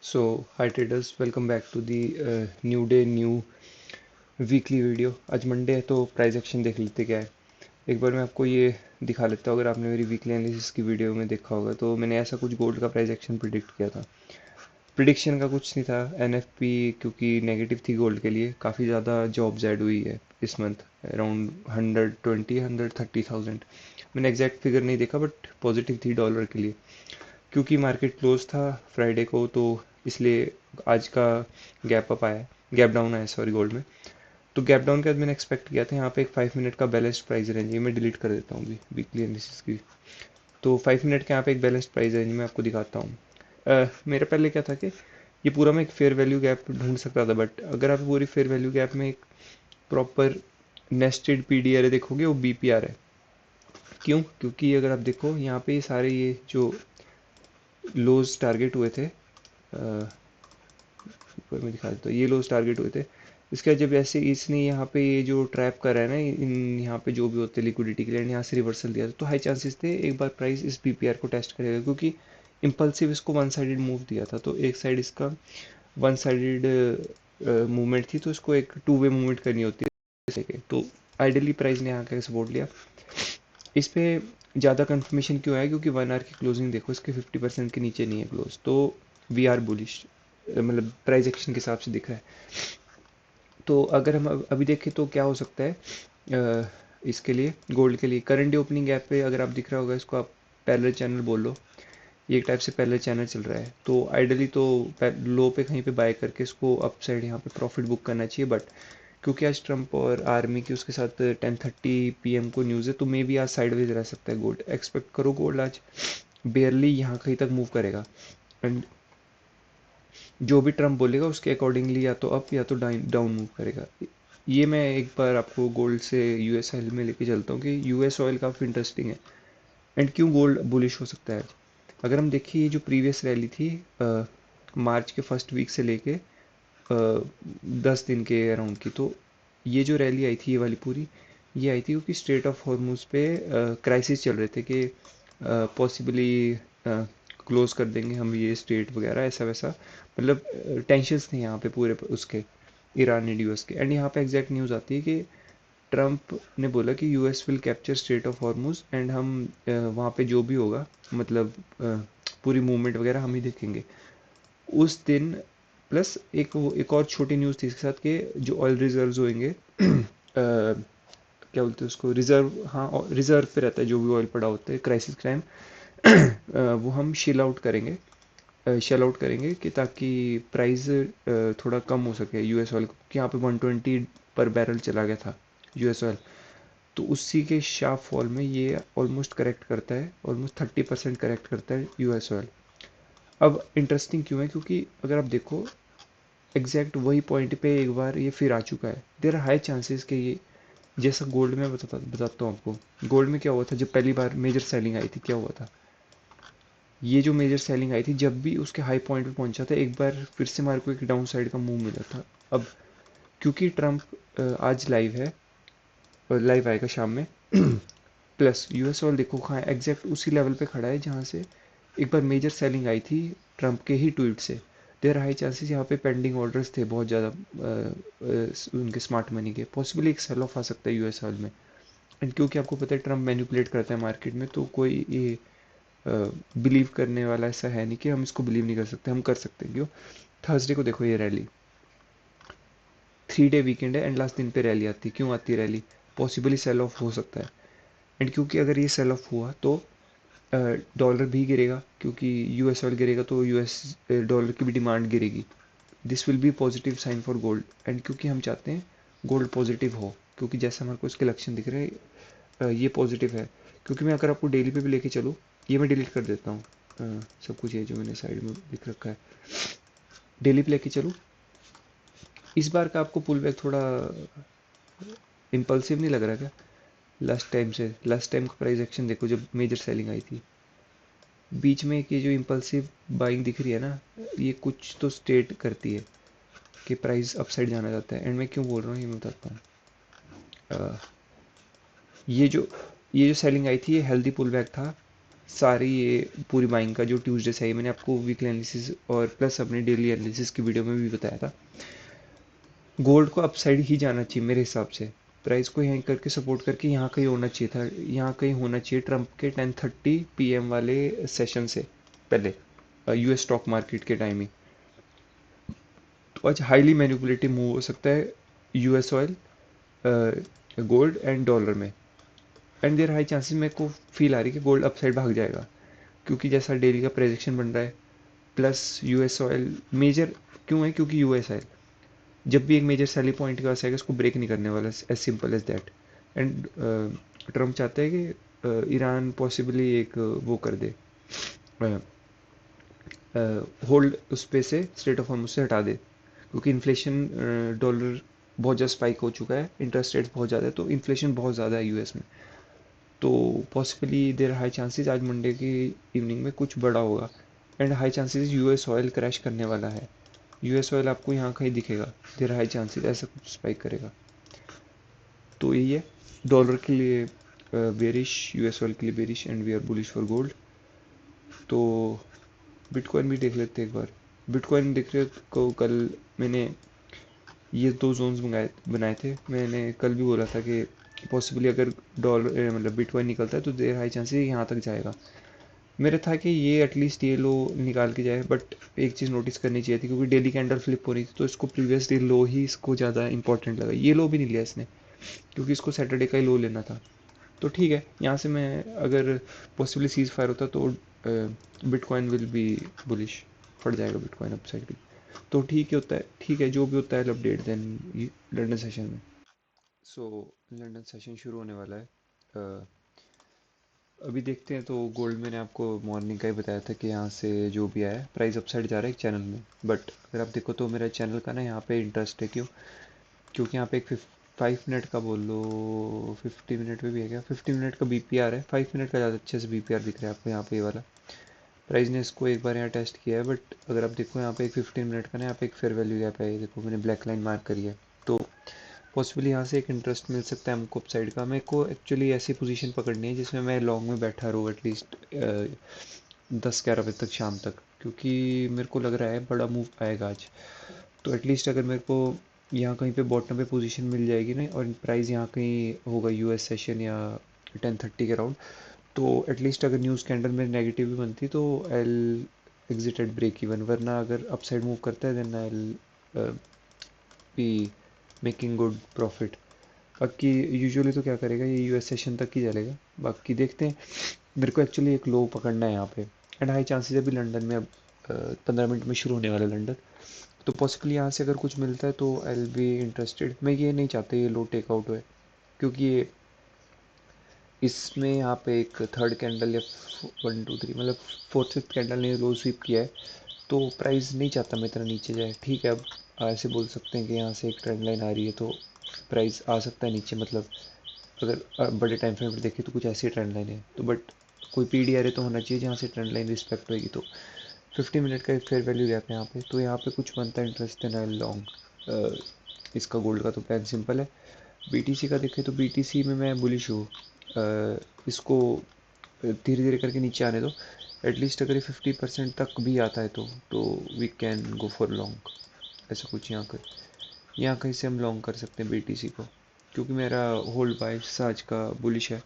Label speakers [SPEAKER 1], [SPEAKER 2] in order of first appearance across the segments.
[SPEAKER 1] So, hi traders, welcome back to the new day, new weekly video. आज Monday है तो price action देख लेते क्या है। एक बार मैं आपको ये दिखा लेता हूँ। अगर आपने मेरी वीकली एनालिसिस की वीडियो में देखा होगा तो मैंने ऐसा कुछ गोल्ड का प्राइस एक्शन प्रिडिक्ट किया था। प्रिडिक्शन का कुछ नहीं था, एनएफपी क्योंकि नेगेटिव थी गोल्ड के लिए। काफ़ी ज़्यादा जॉब्स ऐड हुई है इस मंथ, अराउंड 120-130,000। मैंने एग्जैक्ट फिगर नहीं देखा बट पॉजिटिव थी डॉलर के लिए। क्योंकि मार्केट क्लोज था फ्राइडे को तो इसलिए आज का गैप अप आया, गैप डाउन आया सॉरी गोल्ड में। तो गैप डाउन के बाद मैंने एक्सपेक्ट किया था यहाँ पे एक 5 मिनट का बैलेंस्ड प्राइस रेंज, ये मैं डिलीट कर देता हूँ वीकली एनालिसिस की। तो 5 मिनट के यहाँ पे एक बैलेंस्ड प्राइस रेंज मैं आपको दिखाता हूँ। मेरा पहले क्या था कि ये पूरा मैं एक फेयर वैल्यू गैप ढूंढ सकता था, बट अगर आप पूरी फेयर वैल्यू गैप में एक प्रॉपर नेस्टेड पीडीआर देखोगे वो बीपीआर है। क्यों? क्योंकि अगर आप देखो यहाँ पे सारे ये जो लोज टारगेट हुए थे, ऊपर में दिखा देता हूँ, ये लोज टारगेट हुए थे। इसके बाद जब ऐसे इसने यहाँ पे ये जो ट्रैप करा है ना, इन यहाँ पे जो भी होते लिक्विडिटी के लिए यहाँ से रिवर्सल दिया था, तो हाई चांसेस थे एक बार प्राइस इस पीपीआर को टेस्ट करेगा, क्योंकि इम्पल्सिव इसको वन साइडेड मूव दिया था। तो एक साइड इसका वन साइडेड मूवमेंट थी, तो इसको एक टू वे मूवमेंट करनी होती है। तो आइडियली प्राइस ने यहाँ का सपोर्ट लिया। इस पे ज़्यादा कंफर्मेशन क्यों है? क्योंकि 1 आवर की क्लोजिंग देखो, इसके 50% के नीचे नहीं है क्लोज, तो वी आर बुलिश, मतलब प्राइस एक्शन के हिसाब से दिख रहा है। तो अगर हम अभी देखें तो क्या हो सकता है इसके लिए, गोल्ड के लिए करंट डे ओपनिंग गैप पे अगर आप दिख रहा होगा, इसको आप पैरेलल चैनल बोल लो। ये एक टाइप से पैरेलल चैनल चल रहा है, तो आइडली तो लो पे कहीं पे बाय करके इसको अप साइड यहाँ पे प्रॉफिट बुक करना चाहिए। बट क्योंकि आज ट्रम्प और आर्मी की उसके साथ 10:30 PM को न्यूज़ है, तो मे भी आज साइडवेज रह सकता है गोल्ड। एक्सपेक्ट करो गोल्ड आज बेयरली यहाँ कहीं तक मूव करेगा, एंड जो भी ट्रम्प बोलेगा उसके अकॉर्डिंगली या तो अप या तो डाउन मूव करेगा। ये मैं एक बार आपको गोल्ड से यूएस ऑयल में लेके चलता हूँ कि यूएस ऑयल काफ़ी इंटरेस्टिंग है एंड क्यों गोल्ड बुलिश हो सकता है आज। अगर हम देखें ये जो प्रीवियस रैली थी मार्च के फर्स्ट वीक से लेके 10 दिन के अराउंड की, तो ये जो रैली आई थी ये वाली पूरी, ये आई थी क्योंकि स्ट्रेट ऑफ हॉर्मुज पे क्राइसिस चल रहे थे कि पॉसिबली क्लोज कर देंगे हम ये स्टेट वगैरह ऐसा वैसा। मतलब टेंशन्स थे यहाँ पे पूरे उसके, ईरान एंड यूएस के। एंड यहाँ पे एग्जैक्ट न्यूज़ आती है कि ट्रम्प ने बोला कि US will capture straight of Hormuz and हम वहाँ पे जो भी होगा, मतलब पूरी मूवमेंट वगैरह हम ही देखेंगे उस दिन। प्लस एक और छोटी न्यूज़ थी इसके साथ कि जो ऑयल रिजर्व्स होंगे क्या बोलते हैं उसको, रिजर्व, हाँ रिजर्व पे रहता है जो भी ऑयल पड़ा होता है क्राइसिस टाइम, वो हम शेल आउट करेंगे कि ताकि प्राइस थोड़ा कम हो सके यूएस ऑयल, क्योंकि यहाँ पे 120 पर बैरल चला गया था यूएस ऑयल। तो उसी के शार्प फॉल में ये ऑलमोस्ट करेक्ट करता है, ऑलमोस्ट 30% करेक्ट करता है यूएस ऑयल। अब इंटरेस्टिंग क्यों है? क्योंकि अगर आप देखो एग्जैक्ट वही पॉइंट पे एक बार ये फिर आ चुका है। देर आर हाई चांसेस कि ये, जैसा गोल्ड में बताता हूँ आपको। गोल्ड में क्या हुआ था जब पहली बार मेजर सेलिंग आई थी, क्या हुआ था? ये जो मेजर सेलिंग आई थी जब भी उसके हाई पॉइंट पे पहुंचा था, एक बार फिर से मार्केट को एक डाउन साइड का मूव मिला था। अब क्योंकि ट्रम्प आज लाइव है, लाइव आएगा शाम में प्लस यूएस ऑयल देखो कहाँ एग्जैक्ट उसी लेवल पे खड़ा है जहाँ से एक बार मेजर सेलिंग आई थी ट्रम्प के ही ट्वीट से। देर हाई चांसेस यहाँ पे पेंडिंग ऑर्डर्स थे बहुत ज़्यादा उनके स्मार्ट मनी के, पॉसिबली एक सेल ऑफ आ सकता है यूएस ऑयल में। एंड क्योंकि आपको पता है ट्रम्प मैनिपुलेट करता है मार्केट में, तो कोई ये बिलीव करने वाला ऐसा है नहीं कि हम इसको बिलीव नहीं कर सकते, हम कर सकते हैं। क्यों? थर्सडे को देखो ये रैली, 3 डे वीकेंड है एंड लास्ट दिन पे रैली आती है। क्यों आती है रैली? पॉसिबली सेल ऑफ हो सकता है। एंड क्योंकि अगर ये सेल ऑफ हुआ तो डॉलर भी गिरेगा, क्योंकि यूएस ऑयल गिरेगा तो यूएस डॉलर की भी डिमांड गिरेगी। This will be positive sign for gold. एंड क्योंकि हम चाहते हैं गोल्ड पॉजिटिव हो, क्योंकि जैसा हमारे को इसके लक्षण दिख रहे हैं ये पॉजिटिव है। क्योंकि मैं अगर आपको डेली पे भी लेके चलूँ, ये मैं डिलीट कर देता हूँ सब कुछ ये जो मैंने साइड में लिख रखा है। डेली पे लेके चलूँ, इस बार का आपको पुल बैक थोड़ा इम्पल्सिव नहीं लग रहा क्या? लास्ट टाइम से, लास्ट टाइम का प्राइस एक्शन देखो जब मेजर सेलिंग आई थी, बीच में कि जो इम्पल्सिव बाइंग दिख रही है ना, ये कुछ तो स्टेट करती है कि प्राइस अपसाइड जाना चाहता है। एंड मैं क्यों बोल रहा हूँ ये मैं बताता हूँ। ये जो सेलिंग आई थी ये हेल्दी पुल बैक था सारी ये पूरी बाइंग का जो ट्यूसडे से है, मैंने आपको वीकली एनालिसिस और प्लस अपने डेली एनालिसिस की वीडियो में भी बताया था। गोल्ड को अपसाइड ही जाना चाहिए मेरे हिसाब से। प्राइस को यहीं करके सपोर्ट करके यहाँ कहीं होना चाहिए था, यहाँ कहीं होना चाहिए ट्रंप के 10:30 PM वाले सेशन से पहले, यूएस स्टॉक मार्केट के टाइम ही। तो आज हाईली मैनिपुलेटिव मूव हो सकता है US oil, gold and dollar में। एंड देयर हाई चांसेस मेरे को फील आ रही है कि गोल्ड अपसाइड भाग जाएगा, क्योंकि जैसा डेली का प्रेडिक्शन बन रहा है। प्लस यूएस ऑयल मेजर क्यों है, क्योंकि यूएस ऑयल जब भी एक मेजर सैली पॉइंट के पास आएगा उसको ब्रेक नहीं करने वाला, as simple as that. And Trump चाहता है कि ईरान पॉसिबली एक वो कर दे, होल्ड उस पे से स्ट्रेट ऑफ हॉर्मुज से हटा दे, क्योंकि इन्फ्लेशन, डॉलर बहुत ज़्यादा स्पाइक हो चुका है, इंटरेस्ट रेट बहुत ज़्यादा है, तो इन्फ्लेशन बहुत ज़्यादा है यूएस में। तो पॉसिबली देर हाई चांसेस आज मंडे की इवनिंग में कुछ बड़ा होगा। And high chances US oil crash करने वाला है। यूएस ऑयल आपको यहाँ कहीं दिखेगा, देर हाई चांसेस ऐसा कुछ स्पाइक करेगा। तो यही है डॉलर के लिए बेरिश, यूएस ऑयल के लिए bearish, and we are bullish for gold. तो बिटकॉइन भी देख लेते हैं एक बार। बिटकॉइन देख रहे को कल मैंने ये दो जोन्स बनाए थे। मैंने कल भी बोला था कि पॉसिबली अगर डॉलर मतलब बिटकॉइन निकलता है तो देर हाई चांसेस यहाँ तक जाएगा। मेरा था कि ये एटलीस्ट ये लो निकाल के जाए, बट एक चीज़ नोटिस करनी चाहिए थी, क्योंकि डेली कैंडल फ्लिप हो रही थी तो इसको प्रीवियस डे लो ही इसको ज़्यादा इंपॉर्टेंट लगा। ये लो भी नहीं लिया इसने, क्योंकि इसको सैटरडे का ही लो लेना था। तो ठीक है, यहाँ से मैं अगर पॉसिबली सीज फायर होता तो बिटकॉइन विल बी बुलिश, फट जाएगा बिटकॉइन अपसाइड भी। तो ठीक ही होता है, ठीक है, जो भी होता है अपडेट देन लंदन सेशन में। सो लंदन सेशन शुरू होने वाला है। अभी देखते हैं। तो गोल्ड मैंने आपको मॉर्निंग का ही बताया था कि यहाँ से जो भी आया प्राइस अपसाइड जा रहा है एक चैनल में, बट अगर आप देखो तो मेरा चैनल का ना यहाँ पे इंटरेस्ट है। क्यों? क्योंकि यहाँ पे एक 5 मिनट का बोल लो, 50 मिनट में भी है क्या, 50 मिनट का BPR है, 5 मिनट का ज़्यादा अच्छे से BPR दिख रहा है आपको यहाँ पे, ये वाला। प्राइस ने इसको एक बार यहाँ टेस्ट किया है, बट अगर आप देखो यहाँ पे एक 15 मिनट का ना, यहाँ पे एक फेयर वैल्यू गैप है, ये देखो मैंने ब्लैक लाइन मार्क करी है। तो पॉसिबली यहाँ से एक इंटरेस्ट मिल सकता है हमको अपसाइड का। मेरे को एक्चुअली ऐसी पोजीशन पकड़नी है जिसमें मैं लॉन्ग में बैठा रहूँ एटलीस्ट 10-11 बजे तक, शाम तक, क्योंकि मेरे को लग रहा है बड़ा मूव आएगा आज। तो एटलीस्ट अगर मेरे को यहाँ कहीं पे बॉटम पे पोजीशन मिल जाएगी ना, और प्राइस यहाँ कहीं होगा यूएस सेशन या 10:30 के राउंड, तो एटलीस्ट अगर न्यूज़ कैंडल में नेगेटिव भी बनती तो I'll exit at break even. वरना अगर अपसाइड मूव करता है then I'll be making good profit. बाकी यूजुअली तो क्या करेगा, ये यूएस सेशन तक ही चलेगा, बाकी देखते हैं। मेरे को एक्चुअली एक लो पकड़ना है यहाँ पे। एंड हाई चांसेस अभी लंदन में अब 15 मिनट में शुरू होने वाला है लंदन। तो पॉसिबली यहाँ से अगर कुछ मिलता है तो आई विल बी इंटरेस्टेड। मैं ये नहीं चाहता ये लो टेकआउट हुए, क्योंकि ये इसमें यहाँ पे एक थर्ड कैंडल या 1 2 3 मतलब फोर्थ फिफ्थ कैंडल ने लो स्वीप किया है। तो प्राइस नहीं चाहता मैं इतना नीचे जाए। ठीक है, अब ऐसे बोल सकते हैं कि यहाँ से एक ट्रेंड लाइन आ रही है तो प्राइस आ सकता है नीचे, मतलब अगर बड़े टाइम फ्रेम पर देखें तो कुछ ऐसी ट्रेंड लाइन है तो, बट कोई PDRA तो होना चाहिए जहाँ से ट्रेंड लाइन रिस्पेक्ट होगी। तो 50 मिनट का एक फेयर वैल्यू गैप है यहाँ पे, तो यहाँ पे कुछ बनता है इंटरेस्ट है लॉन्ग। इसका गोल्ड का तो प्लान सिंपल है। BTC का देखें तो BTC में मैं बुलिश हूँ। इसको धीरे धीरे करके नीचे आने दो। एटलीस्ट अगर ये 50% तक भी आता है तो we can go for long. ऐसा कुछ यहाँ कहीं से हम लॉन्ग कर सकते हैं BTC को, क्योंकि मेरा होल्ड बाइस आज का बुलिश है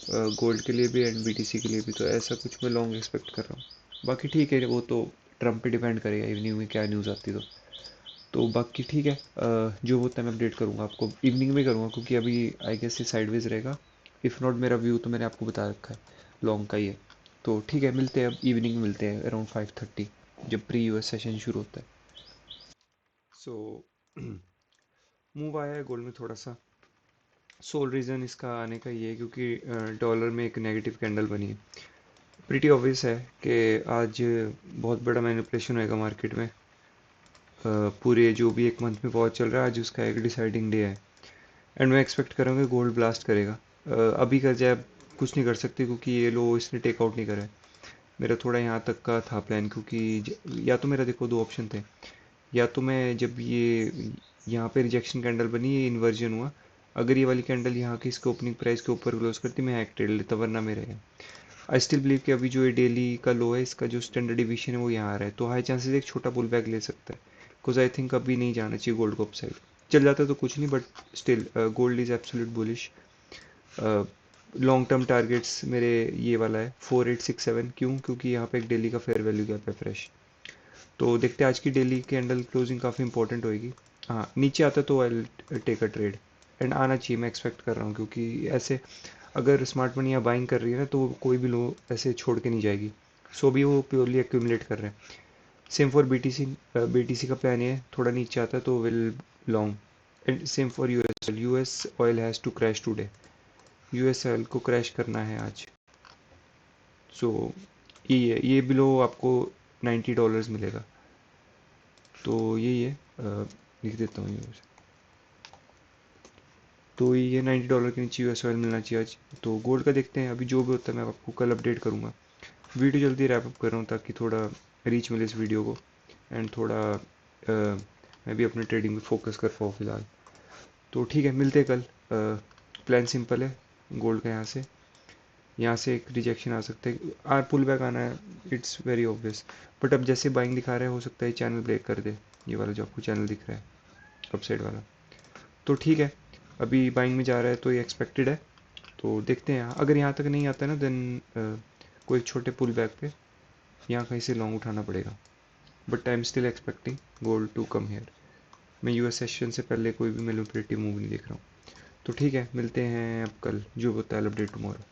[SPEAKER 1] गोल्ड के लिए भी एंड BTC के लिए भी। तो ऐसा कुछ मैं लॉन्ग एक्सपेक्ट कर रहा हूँ। बाकी ठीक है, वो तो ट्रम्प पे डिपेंड करेगा इवनिंग में क्या न्यूज़ आती तो बाकी ठीक है। जो होता है मैं अपडेट करूँगा आपको, इवनिंग में करूँगा, क्योंकि अभी आई गेस ये साइडवेज रहेगा। इफ़ नॉट मेरा व्यू तो मैंने आपको बता रखा है लॉन्ग का ही है। तो ठीक है, मिलते हैं अब इवनिंग में, मिलते हैं अराउंड 5:30 जब प्री US सेशन शुरू होता है। सो मूव आया है गोल्ड में थोड़ा सा। सोल रीज़न इसका आने का ये है क्योंकि डॉलर में एक नेगेटिव कैंडल बनी है। प्रीटी ऑब्वियस है कि आज बहुत बड़ा मैनिपुलेशन होएगा मार्केट में। पूरे जो भी एक मंथ में बहुत चल रहा है, आज उसका एक डिसाइडिंग डे है। एंड मैं एक्सपेक्ट कर रहा हूँ कि गोल्ड ब्लास्ट करेगा। अभी कर जाए कुछ नहीं कर सकती, क्योंकि ये लो इसने टेकआउट नहीं करा है। मेरा थोड़ा यहाँ तक का था प्लान, क्योंकि या तो मेरा देखो दो ऑप्शन थे। या तो मैं जब ये यहाँ पे रिजेक्शन कैंडल बनी, ये इन्वर्जन हुआ, अगर ये वाली कैंडल यहाँ की इसके ओपनिंग प्राइस के ऊपर क्लोज करती मैं एक ट्रेड लेता, वरना मेरे आई स्टिल बिलीव कि अभी जो ये डेली का लो है, इसका जो स्टैंडर्ड डिवीजन है वो यहाँ आ रहा है, तो हाई चांसेस एक छोटा पुल बैक ले सकता है, बिकॉज आई थिंक अभी नहीं जाना चाहिए गोल्ड को अपसाइड। चल जाता तो कुछ नहीं, but still gold is absolute bullish. Long term targets मेरे ये वाला है 4867। क्यों? क्योंकि यहाँ पे एक डेली का फेयर वैल्यू गैप है फ्रेश। तो देखते हैं, आज की डेली कैंडल क्लोजिंग काफ़ी इंपॉर्टेंट होएगी। हाँ, नीचे आता तो I take a trade, and आना चाहिए, मैं एक्सपेक्ट कर रहा हूँ, क्योंकि ऐसे अगर स्मार्ट मनी यहाँ बाइंग कर रही है ना, तो कोई भी लो ऐसे छोड़ के नहीं जाएगी। सो भी वो प्योरली एक्यूमुलेट कर रहे हैं। Same for BTC। BTC का प्लान ये है, थोड़ा नीचे आता है तो will long. And same for US oil has to crash today. US oil को क्रैश करना है आज। सो ये बिलो आपको $90 मिलेगा। तो यही है, लिख देता हूँ ये। तो ये $90 के नीचे यूएस ऑयल मिलना चाहिए आज। तो गोल्ड का देखते हैं, अभी जो भी होता है मैं आपको कल अपडेट करूँगा। वीडियो जल्दी रैप अप कर रहा हूँ ताकि थोड़ा रीच मिले इस वीडियो को, एंड थोड़ा मैं भी अपने ट्रेडिंग में फोकस कर पाऊँ फिलहाल। तो ठीक है, मिलते हैं कल। प्लान सिंपल है गोल्ड का। यहाँ से एक रिजेक्शन आ सकता है, पुल बैक आना है, इट्स वेरी ऑब्वियस। बट अब जैसे बाइंग दिखा रहा है, हो सकता है चैनल ब्रेक कर दे, ये वाला जो आपको चैनल दिख रहा है अपसाइड वाला। तो ठीक है, अभी बाइंग में जा रहा है तो ये एक्सपेक्टेड है। तो देखते हैं, अगर यहाँ तक नहीं आता है ना, देन कोई छोटे पुल बैक पे यहाँ कहीं से लॉन्ग उठाना पड़ेगा। But I am still expecting gold to come here. मैं यूएस सेशन से पहले कोई भी मैनिपुलेटिव मूव नहीं देख रहा हूँ। तो ठीक है, मिलते हैं अब कल, जो होता है अपडेट टुमारो।